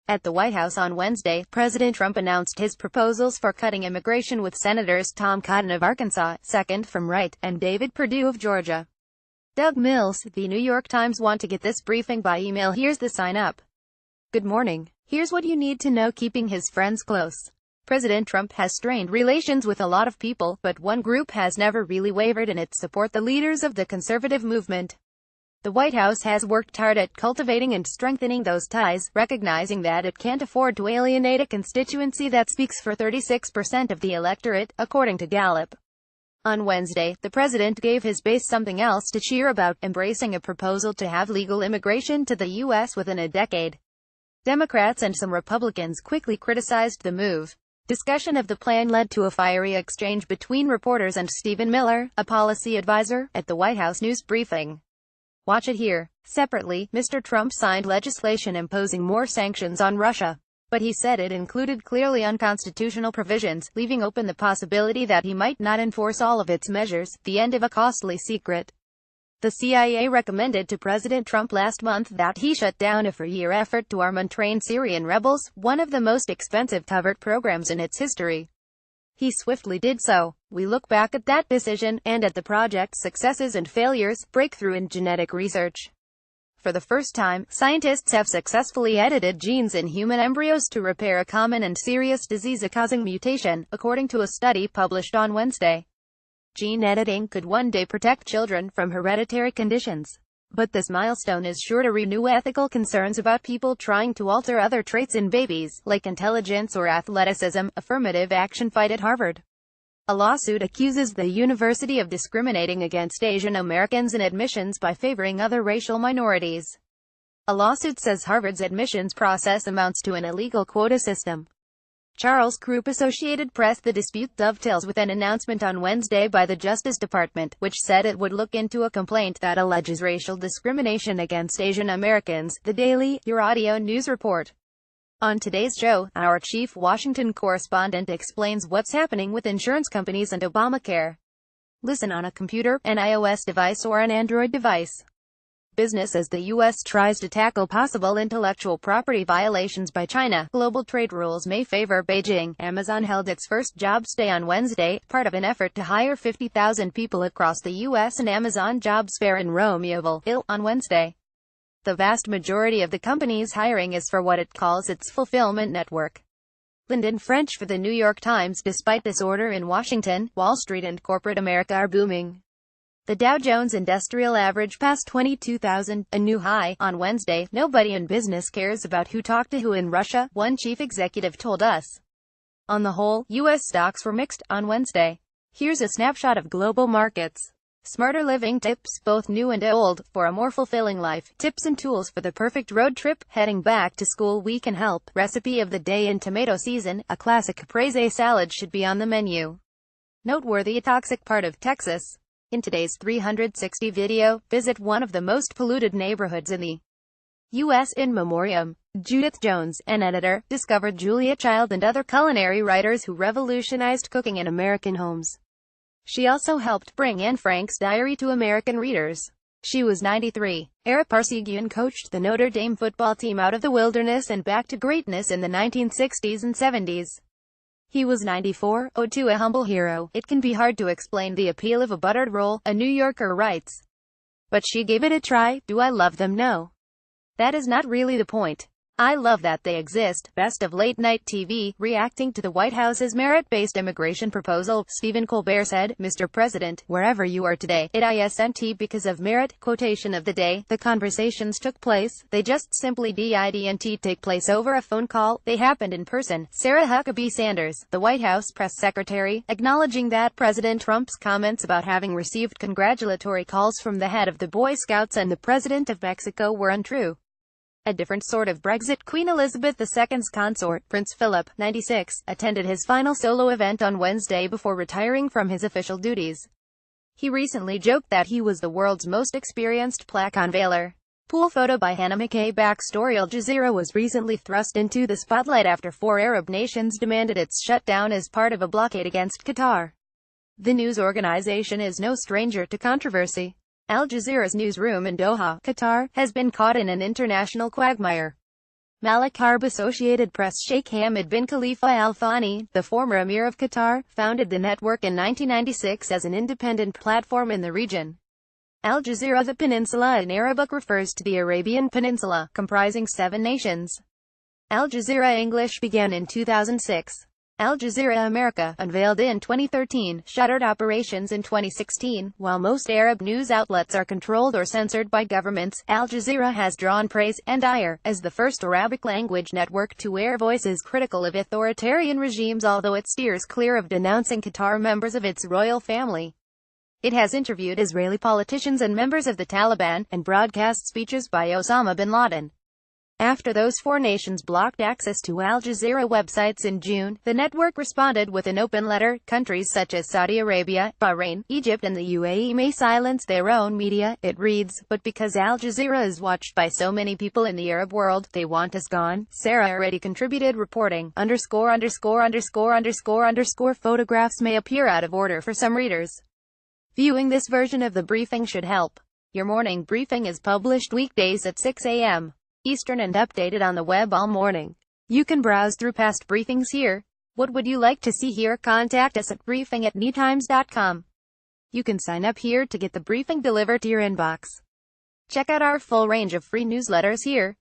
At the White House on Wednesday, President Trump announced his proposals for cutting immigration with Senators Tom Cotton of Arkansas, second from right, and David Perdue of Georgia. Doug Mills, The New York Times. Want to get this briefing by email? Here's the sign up. Good morning. Here's what you need to know. Keeping his friends close. President Trump has strained relations with a lot of people, but one group has never really wavered in its support: the leaders of the conservative movement. The White House has worked hard at cultivating and strengthening those ties, recognizing that it can't afford to alienate a constituency that speaks for 36% of the electorate, according to Gallup. On Wednesday, the president gave his base something else to cheer about: embracing a proposal to have legal immigration to the U.S. within a decade. Democrats and some Republicans quickly criticized the move. Discussion of the plan led to a fiery exchange between reporters and Stephen Miller, a policy advisor, at the White House news briefing. Watch it here. Separately, Mr. Trump signed legislation imposing more sanctions on Russia. But he said it included clearly unconstitutional provisions, leaving open the possibility that he might not enforce all of its measures, the end of a costly secret. The CIA recommended to President Trump last month that he shut down a four-year effort to arm and train Syrian rebels, one of the most expensive covert programs in its history. He swiftly did so. We look back at that decision, and at the project's successes and failures: breakthrough in genetic research. For the first time, scientists have successfully edited genes in human embryos to repair a common and serious disease-causing mutation, according to a study published on Wednesday. Gene editing could one day protect children from hereditary conditions. But this milestone is sure to renew ethical concerns about people trying to alter other traits in babies, like intelligence or athleticism. Affirmative action fight at Harvard. A lawsuit accuses the university of discriminating against Asian Americans in admissions by favoring other racial minorities. A lawsuit says Harvard's admissions process amounts to an illegal quota system. Charles Krupp, Associated Press. The dispute dovetails with an announcement on Wednesday by the Justice Department, which said it would look into a complaint that alleges racial discrimination against Asian Americans. The Daily, your audio news report. On today's show, our chief Washington correspondent explains what's happening with insurance companies and Obamacare. Listen on a computer, an iOS device, or an Android device. Business as the U.S. tries to tackle possible intellectual property violations by China. Global trade rules may favor Beijing. Amazon held its first jobs day on Wednesday, part of an effort to hire 50,000 people across the U.S. and Amazon Jobs Fair in Romeoville, Ill, on Wednesday. The vast majority of the company's hiring is for what it calls its fulfillment network. Lyndon French for the New York Times. Despite disorder in Washington, Wall Street and corporate America are booming. The Dow Jones Industrial Average passed 22,000, a new high, on Wednesday. Nobody in business cares about who talked to who in Russia, one chief executive told us. On the whole, U.S. stocks were mixed on Wednesday. Here's a snapshot of global markets. Smarter living tips, both new and old, for a more fulfilling life. Tips and tools for the perfect road trip. Heading back to school, we can help. Recipe of the day: in tomato season, a classic caprese salad should be on the menu. Noteworthy: a toxic part of Texas. In today's 360 video, visit one of the most polluted neighborhoods in the U.S. In memoriam. Judith Jones, an editor, discovered Julia Child and other culinary writers who revolutionized cooking in American homes. She also helped bring Anne Frank's diary to American readers. She was 93. Ara Parseghian coached the Notre Dame football team out of the wilderness and back to greatness in the 1960s and 70s. He was 94. Ode to a humble hero. It can be hard to explain the appeal of a buttered roll, a New Yorker writes. But she gave it a try. Do I love them? No. That is not really the point. I love that they exist. Best of late-night TV. Reacting to the White House's merit-based immigration proposal, Stephen Colbert said, "Mr. President, wherever you are today, it isn't because of merit." Quotation of the day: the conversations took place. They just simply didn't take place over a phone call. They happened in person. Sarah Huckabee Sanders, the White House press secretary, acknowledging that President Trump's comments about having received congratulatory calls from the head of the Boy Scouts and the President of Mexico were untrue. A different sort of Brexit. Queen Elizabeth II's consort, Prince Philip, 96, attended his final solo event on Wednesday before retiring from his official duties. He recently joked that he was the world's most experienced plaque unveiler. Pool photo by Hannah McKay. Backstory: Al Jazeera was recently thrust into the spotlight after 4 Arab nations demanded its shutdown as part of a blockade against Qatar. The news organization is no stranger to controversy. Al Jazeera's newsroom in Doha, Qatar, has been caught in an international quagmire. Malik Harb. Associated Press. Sheikh Hamad bin Khalifa Al Thani, the former Emir of Qatar, founded the network in 1996 as an independent platform in the region. Al Jazeera. The peninsula in Arabic refers to the Arabian Peninsula, comprising 7 nations. Al Jazeera English began in 2006. Al Jazeera America, unveiled in 2013, shuttered operations in 2016. While most Arab news outlets are controlled or censored by governments, Al Jazeera has drawn praise and ire as the first Arabic-language network to air voices critical of authoritarian regimes, although it steers clear of denouncing Qatar members of its royal family. It has interviewed Israeli politicians and members of the Taliban, and broadcast speeches by Osama bin Laden. After those 4 nations blocked access to Al Jazeera websites in June, the network responded with an open letter. Countries such as Saudi Arabia, Bahrain, Egypt and the UAE may silence their own media, it reads, but because Al Jazeera is watched by so many people in the Arab world, they want us gone. Sarah already contributed reporting, ________. Photographs may appear out of order for some readers. Viewing this version of the briefing should help. Your morning briefing is published weekdays at 6 a.m. Eastern and updated on the web all morning. You can browse through past briefings here. What would you like to see here? Contact us at briefing@newtimes.com. You can sign up here to get the briefing delivered to your inbox. Check out our full range of free newsletters here.